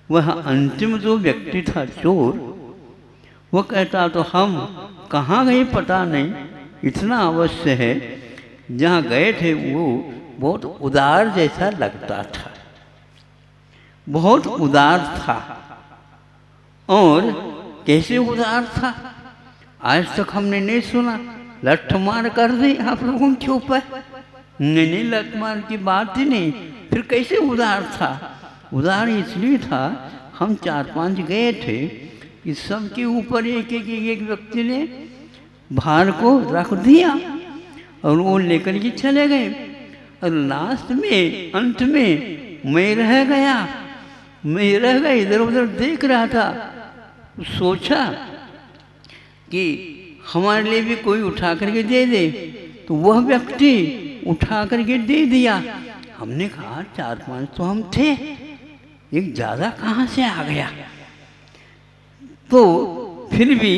वह अंतिम जो व्यक्ति था चोर, वो कहता तो हम कहाँ गए पता नहीं, इतना अवश्य है जहाँ गए थे वो बहुत उदार जैसा लगता था, बहुत उदार था। और कैसे उदार था आज तक हमने नहीं सुना। लठ मार कर दी आप लोगों के ऊपर, नहीं लठ मार की बात ही नहीं। फिर कैसे उदार था? उदार इसलिए था, हम 4-5 गए थे कि सबके ऊपर एक व्यक्ति ने भार को रख दिया और वो लेकर के चले गए। और लास्ट में अंत में मैं रह गया, इधर उधर देख रहा था। सोचा कि हमारे लिए भी कोई उठा करके दे दे, तो वह व्यक्ति उठा करके दे दिया। हमने कहा 4-5 तो हम थे, एक ज़्यादा कहाँ से आ गया। तो फिर भी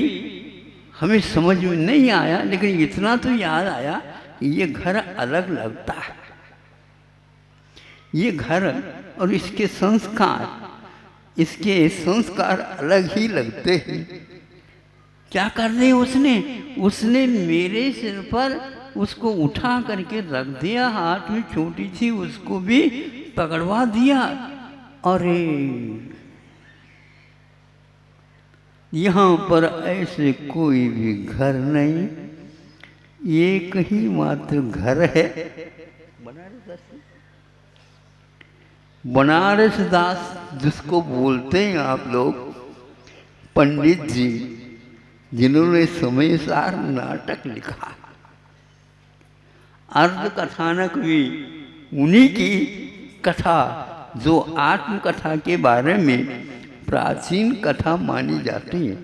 हमें समझ में नहीं आया, लेकिन इतना तो याद आया कि ये घर अलग लगता है। ये घर और इसके संस्कार अलग ही लगते हैं। क्या कर दे उसने मेरे सिर पर उसको उठा करके रख दिया, हाथ में छोटी सी उसको भी पकड़वा दिया। अरे यहाँ पर ऐसे कोई भी घर नहीं, एक ही मात्र घर है, बनारस दास जिसको बोलते हैं आप लोग, पंडित जी, जिन्होंने समय सार नाटक लिखा। अर्ध कथानक भी उन्हीं की कथा, जो आत्मकथा के बारे में प्राचीन कथा मानी जाती है।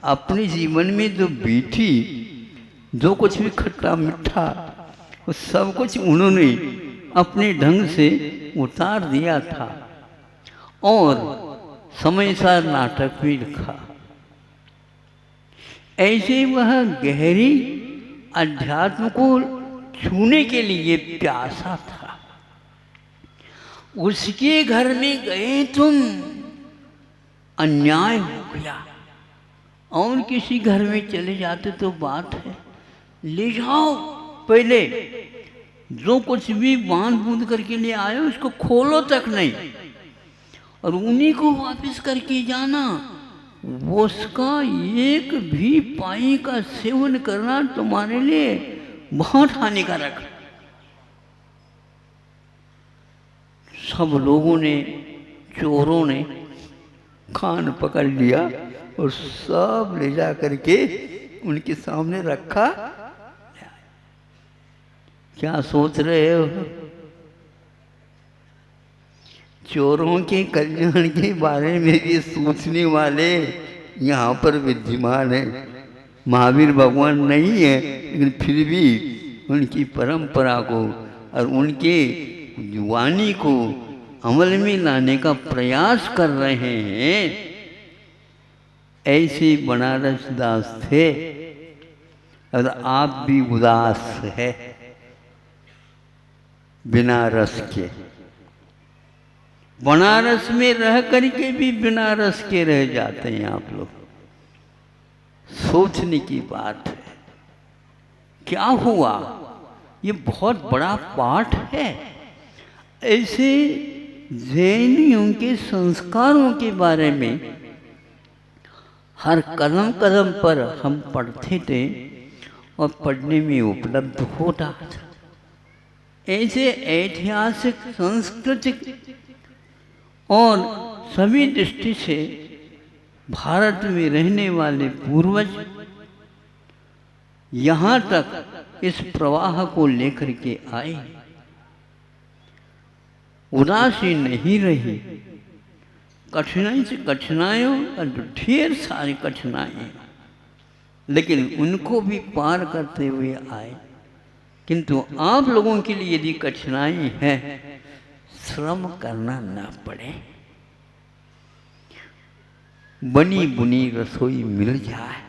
अपने जीवन में जो बीती, जो कुछ भी खट्टा मीठा, वो सब कुछ उन्होंने अपने ढंग से उतार दिया था और समय सार नाटक भी लिखा। ऐसे वह गहरी अध्यात्म को छूने के लिए प्यासा था। उसके घर में गए तुम, अन्याय हो गया। और किसी घर में चले जाते तो बात है, ले जाओ, पहले जो कुछ भी बांध बूंद करके ले आए उसको खोलो तक नहीं, और उन्हीं को वापस करके जाना। वो उसका एक भी पाई का सेवन करना तुम्हारे लिए बहुत हानिकारक है। सब लोगों ने, चोरों ने कान पकड़ लिया और सब ले जा करके उनके सामने रखा। क्या सोच रहे हो? चोरों के कल्याण के बारे में भी सोचने वाले यहाँ पर विद्यमान है। महावीर भगवान नहीं है, लेकिन फिर भी उनकी परंपरा को और उनके वाणी को अमल में लाने का प्रयास कर रहे हैं। ऐसे बनारस दास थे और आप भी उदास है बिना रस के। बनारस में रह करके भी बिना रस के रह जाते हैं आप लोग। सोचने की बात है, क्या हुआ? ये बहुत बड़ा पाठ है। ऐसे जैनियों के संस्कारों के बारे में हर कदम कदम पर हम पढ़ते थे और पढ़ने में उपलब्ध होता था। ऐसे ऐतिहासिक, सांस्कृतिक और सभी दृष्टि से भारत में रहने वाले पूर्वज यहाँ तक इस प्रवाह को लेकर के आए, उदासी नहीं रही। कठिनाई से कठिनाइयों का ढेर सारी कठिनाई, लेकिन उनको भी पार करते हुए आए। किंतु आप लोगों के लिए यदि कठिनाई है, श्रम करना ना पड़े, बनी बुनी रसोई मिल जाए,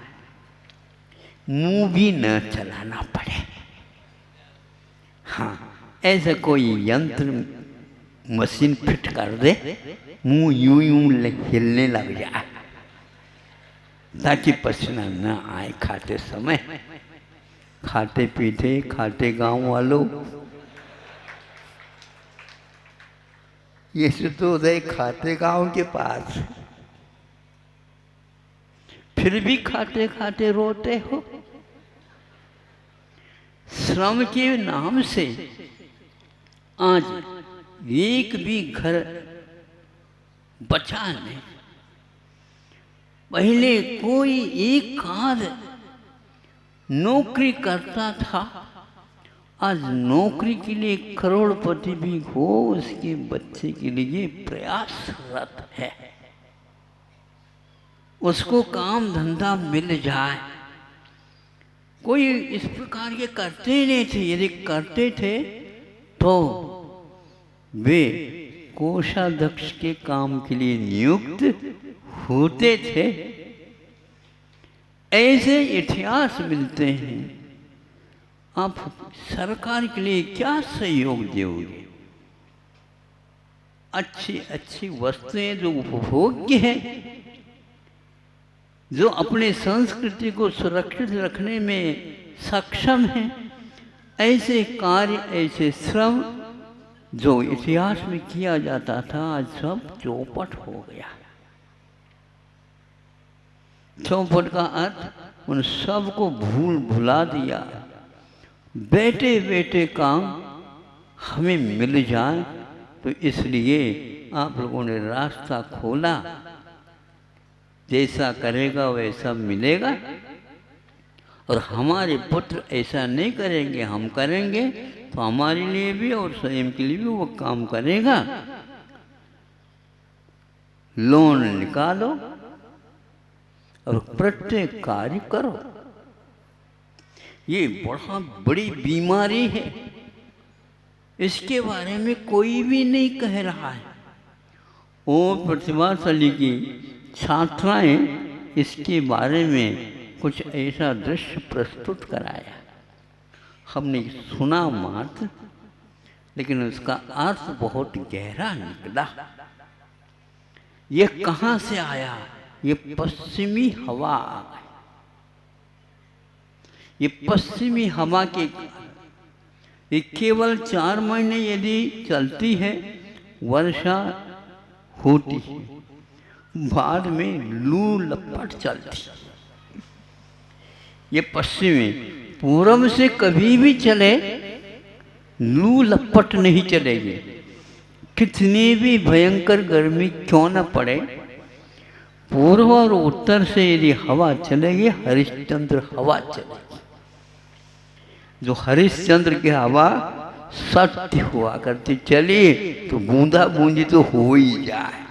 मुंह भी न चलाना पड़े। हाँ, ऐसा कोई यंत्र मशीन फिट कर दे, मुंह यूं हिलने लग जाए, ताकि पसीना न आए खाते समय। खाते पीते, खाते गांव वालों, ये सुतोदय खाते गांव के पास, फिर भी खाते खाते रोते हो। श्रम के नाम से आज एक भी घर बचा नहीं। पहले कोई एक आध नौकरी करता था, आज नौकरी के लिए करोड़पति भी हो, उसके बच्चे के लिए प्रयासरत है। उसको काम धंधा मिल जाए। कोई इस प्रकार के करते ही नहीं थे। यदि करते थे तो वे कोषाध्यक्ष के काम के लिए नियुक्त होते थे। ऐसे इतिहास मिलते हैं। आप सरकार के लिए क्या सहयोग दोगे? अच्छी अच्छी वस्तुएं जो उपभोग्य हैं, जो अपने संस्कृति को सुरक्षित रखने में सक्षम हैं, ऐसे कार्य, ऐसे श्रम जो इतिहास में किया जाता था, आज सब चौपट हो गया। चौपट का अर्थ उन सब को भुला दिया। बैठे बैठे काम हमें मिल जाए, तो इसलिए आप लोगों ने रास्ता खोला। जैसा करेगा वैसा मिलेगा, और हमारे पुत्र ऐसा नहीं करेंगे, हम करेंगे तो हमारे लिए भी और स्वयं के लिए भी वो काम करेगा। लोन निकालो और प्रत्येक कार्य करो। ये बहुत बड़ी बीमारी है, इसके बारे में कोई भी नहीं कह रहा है। वो प्रतिभाशाली की छात्राएं इसके बारे में कुछ ऐसा दृश्य प्रस्तुत कराया। हमने सुना मात्र, लेकिन उसका अर्थ बहुत गहरा निकला। ये कहाँ से आया? ये पश्चिमी हवा आ गई। ये पश्चिमी हवा के ये केवल 4 महीने यदि चलती है, वर्षा होती है, बाद में लू लपट चलती। ये पश्चिमी पूर्व से कभी भी चले, लू लपट नहीं चलेगी। कितनी भी भयंकर गर्मी क्यों न पड़े, पूर्व और उत्तर से यदि हवा चलेगी, हरिश्चंद्र हवा चलेगी। जो हरिश्चंद्र की हवा सत्य हुआ करती, चलिए तो बूंदा बूंदी तो हो ही जाए,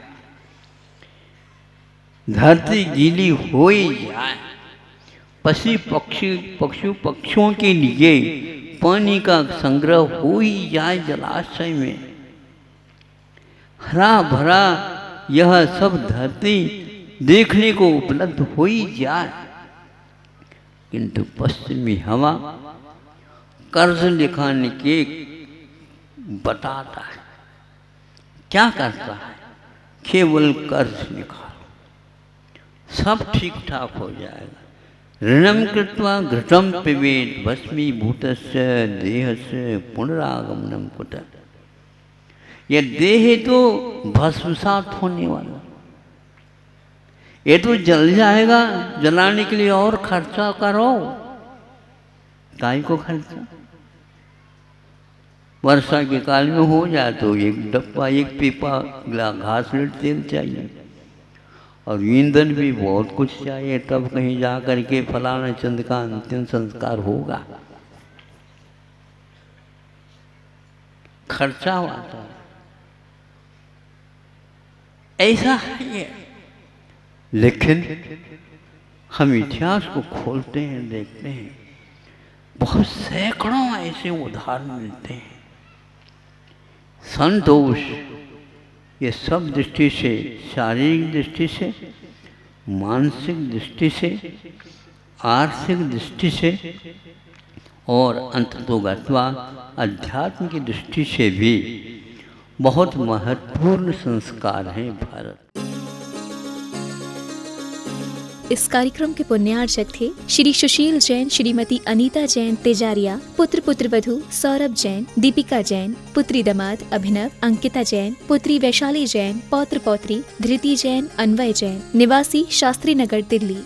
धरती गीली हो ही जाए, पक्षियों के लिए पानी का संग्रह हो ही जाए जलाशय में, हरा भरा यह सब धरती देखने को उपलब्ध हो ही जाए। किंतु पश्चिमी हवा कर्ज दिखाने के बताता है। क्या करता है? केवल कर्ज निकालो, सब ठीक ठाक हो जाएगा। ऋणम कृत्वा घृतम पिबेत भस्मीभूतस्य देहस्य पुनरागमनम कुतः। यह देह तो भस्मसात होने वाला, ये तो जल जाएगा। जलाने के लिए और खर्चा करो, काय को खर्चा? वर्षा के काल में हो जाए तो एक डब्बा, एक पीपा घास लेट तेल चाहिए, और ईंधन भी बहुत कुछ चाहिए, तब कहीं जा कर के फलाना चंद का अंतिम संस्कार होगा। खर्चा आता है, ऐसा है ये। लेकिन हम इतिहास को खोलते हैं, देखते हैं, बहुत सैकड़ों ऐसे उदाहरण मिलते हैं। संतोष ये सब दृष्टि से, शारीरिक दृष्टि से, मानसिक दृष्टि से, आर्थिक दृष्टि से और अंततोगत्वा अध्यात्म की दृष्टि से भी बहुत महत्वपूर्ण संस्कार हैं भारत। इस कार्यक्रम के पुण्यार्चक थे श्री सुशील जैन, श्रीमती अनीता जैन तेजारिया, पुत्र पुत्रवधू सौरभ जैन, दीपिका जैन, पुत्री दामाद अभिनव, अंकिता जैन, पुत्री वैशाली जैन, पौत्र पौत्री धृति जैन, अन्वय जैन, निवासी शास्त्री नगर दिल्ली।